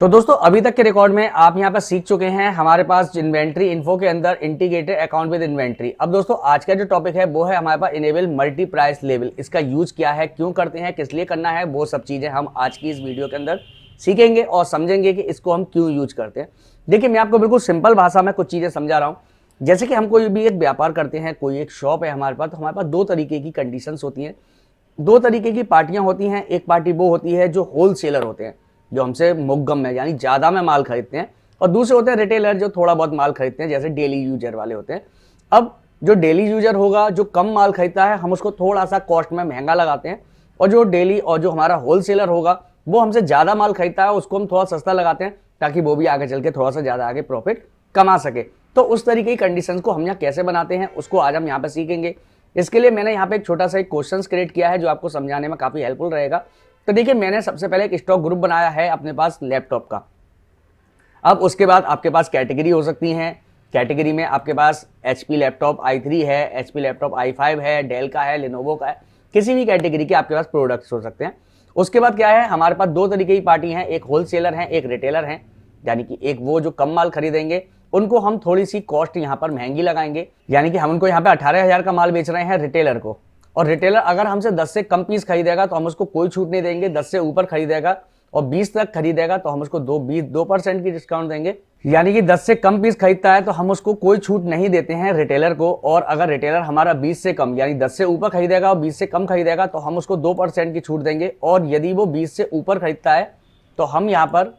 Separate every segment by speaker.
Speaker 1: तो दोस्तों अभी तक के रिकॉर्ड में आप यहाँ पर सीख चुके हैं हमारे पास इन्वेंट्री इन्फो के अंदर इंटीग्रेटेड अकाउंट विद इन्वेंट्री। अब दोस्तों आज का जो टॉपिक है वो है हमारे पास इनेबल मल्टी प्राइस लेवल। इसका यूज क्या है, क्यों करते हैं, किस लिए करना है, वो सब चीजें हम आज की इस वीडियो के अंदर सीखेंगे और समझेंगे कि इसको हम क्यों यूज करते हैं। देखिए मैं आपको बिल्कुल सिंपल भाषा में कुछ चीजें समझा रहा हूँ। जैसे कि हम कोई भी एक व्यापार करते हैं, कोई एक शॉप है हमारे पास, तो हमारे पास दो तरीके की कंडीशंस होती हैं, दो तरीके की पार्टियां होती हैं। एक पार्टी वो होती है जो होलसेलर होते हैं, जो हमसे मुग्गम में यानी ज़्यादा में माल खरीदते हैं, और दूसरे होते हैं रिटेलर जो थोड़ा बहुत माल खरीदते हैं, जैसे डेली यूजर वाले होते हैं। अब जो डेली यूजर होगा, जो कम माल खरीदता है, हम उसको थोड़ा सा कॉस्ट में महंगा लगाते हैं, और जो डेली और जो हमारा होलसेलर होगा वो हमसे ज़्यादा माल खरीदता है, उसको हम थोड़ा सस्ता लगाते हैं ताकि वो भी आगे चल के थोड़ा सा ज़्यादा आगे प्रॉफिट कमा सके। तो उस तरीके की कंडीशन को हम यहाँ कैसे बनाते हैं उसको आज हम यहाँ पे सीखेंगे। इसके लिए मैंने यहाँ पे एक छोटा सा एक क्वेश्चन क्रिएट किया है जो आपको समझाने में काफ़ी हेल्पफुल रहेगा। तो देखिए मैंने सबसे पहले एक स्टॉक ग्रुप बनाया है अपने पास लैपटॉप का। अब उसके बाद आपके पास कैटेगरी हो सकती हैं। कैटेगरी में आपके पास HP लैपटॉप i3 है, HP लैपटॉप i5 है, डेल का है, लेनोवो का है, किसी भी कैटेगरी के आपके पास प्रोडक्ट्स हो सकते हैं। उसके बाद क्या है, हमारे पास दो तरीके की पार्टी हैं, एक होलसेलर है, एक रिटेलर है। यानी कि एक वो जो कम माल खरीदेंगे उनको हम थोड़ी सी कॉस्ट यहाँ पर महंगी लगाएंगे, यानी कि हम उनको यहाँ पे 18,000 का माल बेच रहे हैं रिटेलर को, और रिटेलर अगर हमसे 10 से कम पीस खरीदेगा तो हम उसको कोई छूट नहीं देंगे। 10 से ऊपर खरीदेगा और 20 तक खरीदेगा तो हम उसको 2% की डिस्काउंट देंगे। यानी कि 10 से कम पीस खरीदता है तो हम उसको कोई छूट नहीं देते हैं रिटेलर को, और अगर रिटेलर हमारा 20 से कम यानी 10 से ऊपर खरीदेगा और 20 से कम खरीदेगा तो हम उसको 2% की छूट देंगे। और यदि वो 20 से ऊपर खरीदता है तो हम यहाँ पर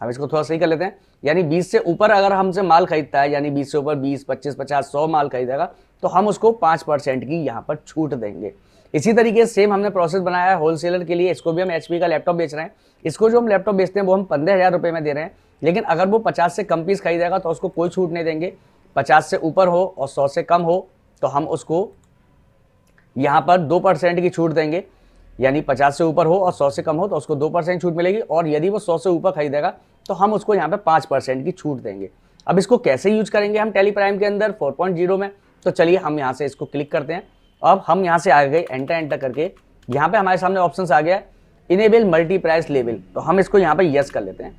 Speaker 1: हम इसको थोड़ा सही कर लेते हैं, यानी 20 से ऊपर अगर हमसे माल खरीदता है, यानी 20 से ऊपर 20, 25, 50, 100 माल खरीदेगा तो हम उसको 5% की यहाँ पर छूट देंगे। इसी तरीके से सेम हमने प्रोसेस बनाया है होलसेलर के लिए। इसको भी हम HP का लैपटॉप बेच रहे हैं। इसको जो हम लैपटॉप बेचते हैं वो हम 15,000 रुपये में दे रहे हैं, लेकिन अगर वो 50 से कम पीस खरीदेगा तो उसको कोई छूट नहीं देंगे। 50 से ऊपर हो और 100 से कम हो तो हम उसको यहाँ पर 2% की छूट देंगे। यानी 50 से ऊपर हो और 100 से कम हो तो उसको 2% छूट मिलेगी, और यदि वो 100 से ऊपर खरीदेगा तो हम उसको यहाँ पे 5% की छूट देंगे। अब इसको कैसे यूज करेंगे हम टेली प्राइम के अंदर 4.0 में, तो चलिए हम यहाँ से इसको क्लिक करते हैं। अब हम यहाँ से आ गए एंटर करके, यहाँ पे हमारे सामने ऑप्शन आ गया इनेबल मल्टी प्राइस लेवल। तो हम इसको यहाँ पे यस कर लेते हैं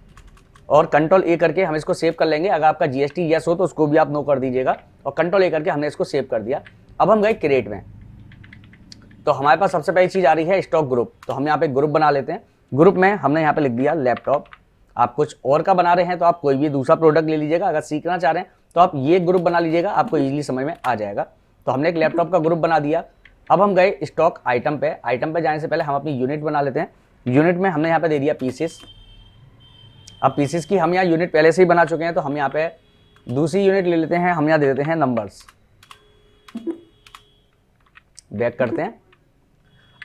Speaker 1: और Ctrl A करके हम इसको सेव कर लेंगे। अगर आपका GST यस हो तो उसको भी आप नो कर दीजिएगा, और Ctrl A करके हमने इसको सेव कर दिया। अब हम गए क्रिएट में, तो हमारे पास सबसे पहली चीज आ रही है स्टॉक ग्रुप। तो हम यहाँ पे ग्रुप बना लेते हैं। ग्रुप में हमने यहाँ पे लिख दिया लैपटॉप। आप कुछ और का बना रहे हैं तो आप कोई भी दूसरा प्रोडक्ट ले लीजिएगा। अगर सीखना चाह रहे हैं तो आप ये ग्रुप बना लीजिएगा, आपको इजीली समझ में आ जाएगा। तो हमने एक लैपटॉप का ग्रुप बना दिया। अब हम गए स्टॉक आइटम पे। आइटम पे जाने से पहले हम अपनी यूनिट बना लेते हैं। यूनिट में हमने यहाँ पे दे दिया पीसेस। अब पीसेस की हम यहाँ यूनिट पहले से ही बना चुके हैं, तो हम यहाँ पे दूसरी यूनिट ले लेते हैं। हम यहाँ दे देते हैं नंबर्स। बैक करते हैं।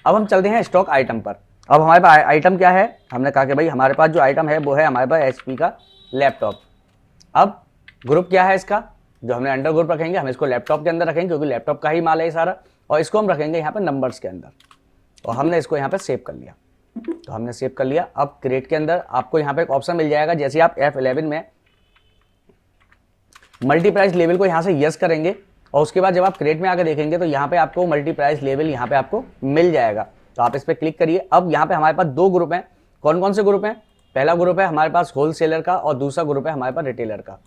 Speaker 1: अब हम चलते हैं स्टॉक आइटम पर। अब हमारे पास आइटम क्या है, हमने कहा कि भाई हमारे पास जो आइटम है वो है हमारे पास HP का लैपटॉप। अब ग्रुप क्या है इसका, जो हमने अंडर ग्रुप रखेंगे, हम इसको लैपटॉप के अंदर रखेंगे क्योंकि लैपटॉप का ही माल है ये सारा, और इसको हम रखेंगे यहाँ पे नंबर्स के अंदर। और हमने इसको यहाँ पे सेव कर लिया। तो हमने सेव कर लिया। अब क्रिएट के अंदर आपको यहाँ पे एक ऑप्शन मिल जाएगा। जैसे आप F11 में मल्टी प्राइस लेवल को यहाँ से यस करेंगे, और उसके बाद जब आप क्रिएट में आकर देखेंगे तो यहाँ पे आपको मल्टी प्राइस लेवल यहाँ पे आपको मिल जाएगा। तो आप इस पर क्लिक करिए। अब यहाँ पे हमारे पास दो ग्रुप हैं। कौन कौन से ग्रुप हैं? पहला ग्रुप है हमारे पास होलसेलर का, और दूसरा ग्रुप है हमारे पास रिटेलर का।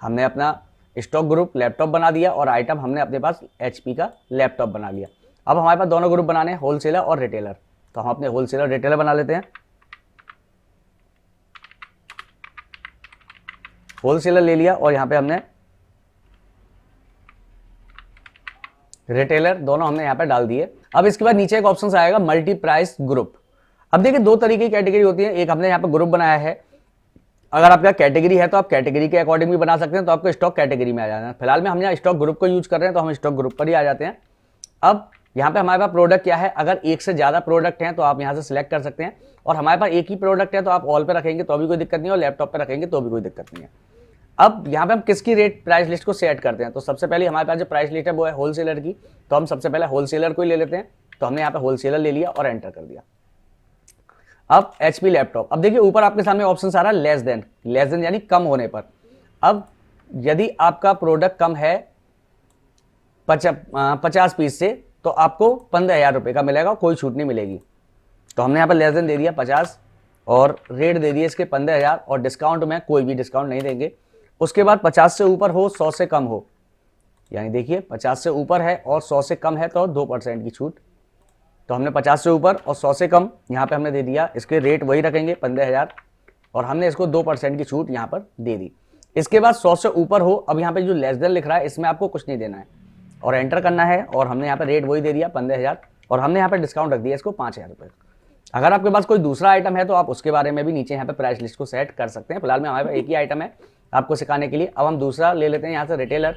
Speaker 1: हमने अपना स्टॉक ग्रुप लैपटॉप बना दिया, और आइटम हमने अपने पास HP का लैपटॉप बना लिया। अब हमारे पास दोनों ग्रुप बनाने हैं, होलसेलर और रिटेलर। तो हम अपने होलसेलर रिटेलर बना लेते हैं। होलसेलर ले लिया और यहाँ पे हमने रिटेलर, दोनों हमने यहाँ पे डाल दिए। अब इसके बाद नीचे एक ऑप्शन आएगा मल्टी प्राइस ग्रुप। अब देखिए दो तरीके की कैटेगरी होती है। एक हमने यहाँ पे ग्रुप बनाया है। अगर आपका कैटेगरी है तो आप कैटेगरी के अकॉर्डिंग भी बना सकते हैं, तो आपको स्टॉक कैटेगरी में आ जाना है। फिलहाल में हम यहाँ स्टॉक ग्रुप को यूज कर रहे हैं, तो हम स्टॉक ग्रुप पर ही आ जाते हैं। अब यहाँ पे हमारे पास प्रोडक्ट क्या है, अगर एक से ज्यादा प्रोडक्ट हैं तो आप यहाँ से सिलेक्ट कर सकते हैं, और हमारे पास एक ही प्रोडक्ट है तो आप ऑल पे रखेंगे तो भी कोई दिक्कत नहीं है, और लैपटॉप पे रखेंगे तो भी कोई दिक्कत नहीं है। अब यहाँ पे हम किसकी रेट प्राइस लिस्ट को सेट करते हैं, तो सबसे पहले हमारे पास जो प्राइस लिस्ट है वो है होलसेलर की। तो हम सबसे पहले होलसेलर को ही ले लेते हैं। तो हमने यहाँ पे होलसेलर ले लिया और एंटर कर दिया। अब HP लैपटॉप। अब देखिए ऊपर आपके सामने ऑप्शन आ रहा है लेस देन यानी कम होने पर। अब यदि आपका प्रोडक्ट कम है 50 पीस से तो आपको 15,000 रुपये का मिलेगा, कोई छूट नहीं मिलेगी। तो हमने यहाँ पर लेस देन दे दिया 50। और रेट दे दिए इसके 15,000 और डिस्काउंट में कोई भी डिस्काउंट नहीं देंगे। उसके बाद 50 से ऊपर हो 100 से कम हो, यानी देखिए 50 से ऊपर है और 100 से कम है तो 2% की छूट। तो हमने 50 से ऊपर और 100 से कम यहाँ पे हमने दे दिया, इसके रेट वही रखेंगे 15,000 और हमने इसको 2% की छूट यहाँ पर दे दी। इसके बाद 100 से ऊपर हो, अब यहाँ पे जो लेस देन लिख रहा है इसमें आपको कुछ नहीं देना है और एंटर करना है और हमने यहाँ पे रेट वही दे दिया 15,000 और हमने यहाँ पे डिस्काउंट रख दिया इसको 5,000 रुपये। अगर आपके पास कोई दूसरा आइटम है तो आप उसके बारे में भी नीचे यहाँ पे प्राइस लिस्ट को सेट कर सकते हैं। फिलहाल में हमारे पास एक ही आइटम है आपको सिखाने के लिए। अब हम दूसरा ले लेते हैं यहाँ से रिटेलर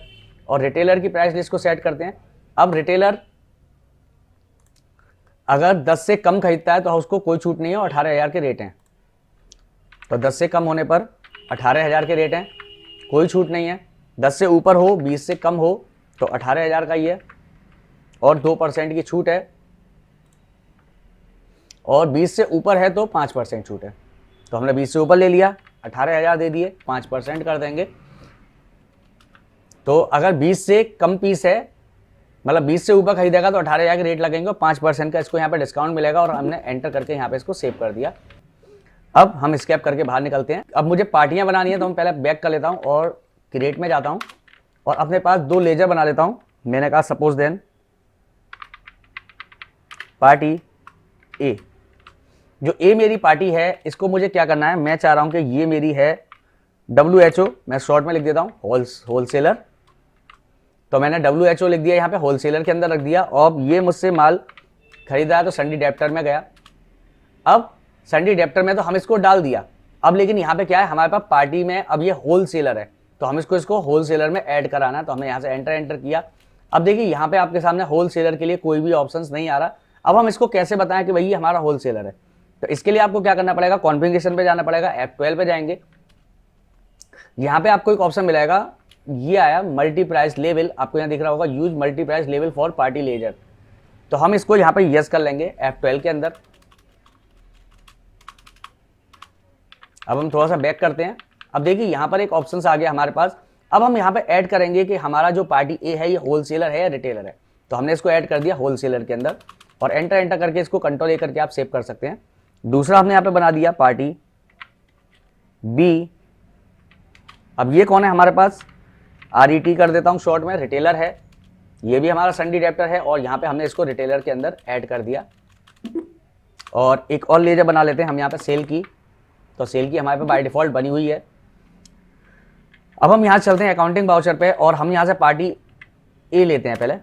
Speaker 1: और रिटेलर की प्राइस लिस्ट को सेट करते हैं। अब रिटेलर अगर 10 से कम खरीदता है तो उसको कोई छूट नहीं है और 18,000 के रेट हैं। तो 10 से कम होने पर 18,000 के रेट हैं, कोई छूट नहीं है। 10 से ऊपर हो, 20 से कम हो तो 18,000 का ही है और 2% की छूट है और 20 से ऊपर है तो 5% छूट है। तो हमने 20 से ऊपर ले लिया, 18,000 दे दिए, 5% कर देंगे। तो अगर 20 से कम पीस है, मतलब 20 से ऊपर खरीदेगा तो 18,000 के रेट लगेंगे और 5% का इसको यहाँ पे डिस्काउंट मिलेगा और हमने एंटर करके यहाँ पे इसको सेव कर दिया। अब हम स्कैप करके बाहर निकलते हैं। अब मुझे पार्टियां बनानी है तो मैं पहले बैक कर लेता हूँ और क्रिएट में जाता हूँ और अपने पास 2 लेजर बना लेता हूँ। मैंने कहा सपोज देन पार्टी ए, जो ए मेरी पार्टी है इसको मुझे क्या करना है, मैं चाह रहा हूँ कि ये मेरी है WHO, मैं शॉर्ट में लिख देता हूँ होलसेलर। तो मैंने WHO लिख दिया यहाँ पे, होलसेलर के अंदर रख दिया और ये मुझसे माल खरीदा है तो संडी डेप्टर में गया। अब संडी डेप्टर में तो हम इसको डाल दिया, अब लेकिन यहाँ पे क्या है हमारे पास पार्टी में अब ये होलसेलर है तो हम इसको होलसेलर में ऐड कराना है। तो हमने यहाँ से एंटर किया। अब देखिए यहाँ पे आपके सामने होलसेलर के लिए कोई भी ऑप्शंस नहीं आ रहा। अब हम इसको कैसे बताएं कि भाई ये हमारा होलसेलर है, तो इसके लिए आपको क्या करना पड़ेगा, कॉन्फ़िगरेशन पे जाना पड़ेगा, F12 पे जाएंगे। यहाँ पे आपको एक ऑप्शन मिलेगा, ये आया मल्टी प्राइस लेवल, आपको यहाँ दिख रहा होगा use multi price level for party laser. तो हम इसको यहाँ पे यस कर लेंगे F12 के अंदर। अब हम थोड़ा सा बैक करते हैं। अब देखिए यहाँ पर एक ऑप्शन आ गया हमारे पास। अब हम यहाँ पे ऐड करेंगे कि हमारा जो पार्टी ए है ये होलसेलर है या रिटेलर है। तो हमने इसको ऐड कर दिया होलसेलर के अंदर और एंटर करके इसको कंट्रोल ए करके आप सेव कर सकते हैं। दूसरा हमने यहाँ पे बना दिया पार्टी बी। अब ये कौन है हमारे पास, RET कर देता हूँ शॉर्ट में, रिटेलर है, ये भी हमारा संडी डेप्टर है और यहाँ पे हमने इसको रिटेलर के अंदर ऐड कर दिया। और एक और लेजर बना लेते हैं हम यहाँ पे सेल की। तो सेल की हमारे पे बाय डिफॉल्ट बनी हुई है। अब हम यहाँ चलते हैं अकाउंटिंग वाउचर पे और हम यहाँ से पार्टी ए लेते हैं पहले।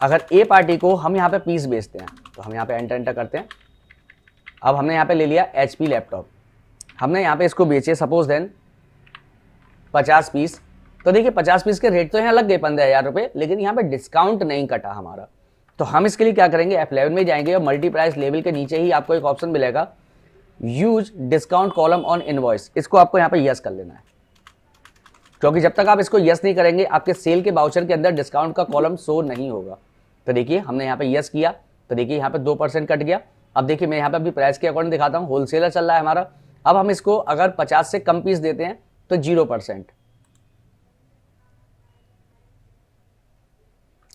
Speaker 1: अगर ए पार्टी को हम यहाँ पे पीस बेचते हैं तो हम यहाँ पे एंटर करते हैं। अब हमने यहाँ पे ले लिया HP लैपटॉप, हमने यहाँ पे इसको बेचे सपोज देन 50 पीस। तो देखिए 50 पीस के रेट तो यहाँ लग गए 15,000 रुपये, लेकिन यहाँ पे डिस्काउंट नहीं कटा हमारा। तो हम इसके लिए क्या करेंगे, F11 में जाएंगे और मल्टी प्राइस लेवल के नीचे ही आपको एक ऑप्शन मिलेगा use discount column on invoice, इसको आपको यहाँ पे यस कर लेना है, क्योंकि जब तक आप इसको यस नहीं करेंगे आपके सेल के वाउचर के अंदर डिस्काउंट का कॉलम शो नहीं होगा। तो देखिए हमने यहाँ पे यस किया तो देखिए यहाँ पे 2% कट गया। अब देखिए मैं यहाँ पे अपनी प्राइस के अकॉर्डिंग दिखाता हूँ, होलसेलर चल रहा है हमारा। अब हम इसको अगर 50 से कम पीस देते हैं तो 0%।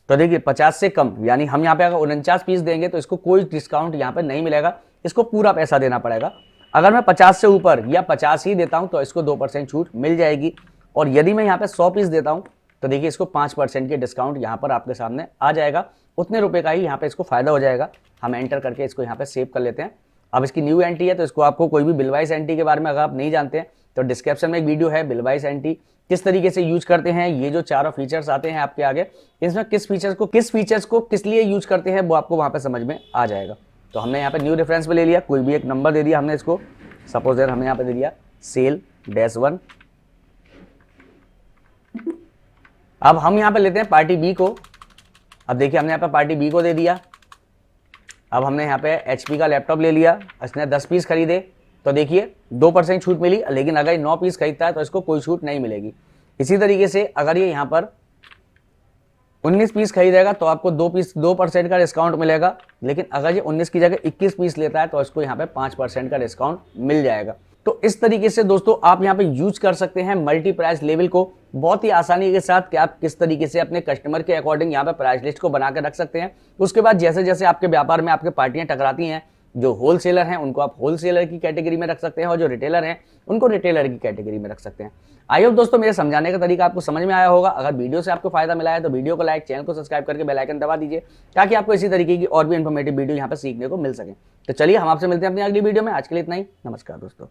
Speaker 1: तो देखिए 50 से कम यानी हम यहाँ पे अगर 49 पीस देंगे तो इसको कोई डिस्काउंट यहाँ पे नहीं मिलेगा, इसको पूरा पैसा देना पड़ेगा। अगर मैं 50 से ऊपर या 50 ही देता हूँ तो इसको 2% छूट मिल जाएगी। और यदि मैं यहाँ पे 100 पीस देता हूँ तो देखिए इसको 5% के डिस्काउंट यहाँ पर आपके सामने आ जाएगा, उतने रुपए का ही यहाँ पे इसको फायदा हो जाएगा। हम एंटर करके इसको यहाँ पे सेव कर लेते हैं। अब इसकी न्यू एंट्री है तो इसको आपको कोई भी बिल वाइज एंट्री के बारे में अगर आप नहीं जानते हैं तो डिस्क्रिप्शन में एक वीडियो है बिल वाइज एंट्री किस तरीके से यूज करते हैं। ये जो चारों फीचर्स आते हैं आपके आगे, इसमें किस फीचर्स को किस लिए यूज करते हैं वो आपको वहाँ पे समझ में आ जाएगा। तो हमने यहाँ पे न्यू रेफरेंस पे ले लिया, कोई भी एक नंबर दे दिया हमने इसको, सपोज दैट हमने यहाँ पे दे दिया सेल-1। अब हम यहाँ पे लेते हैं पार्टी बी को। अब देखिए हमने यहाँ पे पार्टी बी को दे दिया। अब हमने यहाँ पे HP का लैपटॉप ले लिया, इसने 10 पीस खरीदे तो देखिए 2% छूट मिली, लेकिन अगर 9 पीस खरीदता है तो इसको कोई छूट नहीं मिलेगी। इसी तरीके से अगर ये यहाँ पर 19 पीस खरीदेगा तो आपको 2% का डिस्काउंट मिलेगा, लेकिन अगर ये 19 की जगह 21 पीस लेता है तो इसको यहाँ पे 5% का डिस्काउंट मिल जाएगा। तो इस तरीके से दोस्तों आप यहाँ पे यूज कर सकते हैं मल्टी प्राइस लेवल को बहुत ही आसानी के साथ कि आप किस तरीके से अपने कस्टमर के अकॉर्डिंग यहाँ पे प्राइस लिस्ट को बना के रख सकते हैं। उसके बाद जैसे जैसे आपके व्यापार में आपके पार्टियां टकराती हैं जो होलसेलर हैं उनको आप होलसेलर की कैटेगरी में रख सकते हैं और जो रिटेलर हैं उनको रिटेलर की कैटेगरी में रख सकते हैं। आई होप दोस्तों मेरे समझाने का तरीका आपको समझ में आया होगा। अगर वीडियो से आपको फायदा मिला है तो वीडियो को लाइक, चैनल को सब्सक्राइब करके बेल आइकन दबा दीजिए ताकि आपको इसी तरीके की और भी इन्फॉर्मेटिव वीडियो यहाँ पर सीखने को मिल सके। तो चलिए हम आपसे मिलते हैं अपनी अगली वीडियो में। आज के लिए इतना ही। नमस्कार दोस्तों।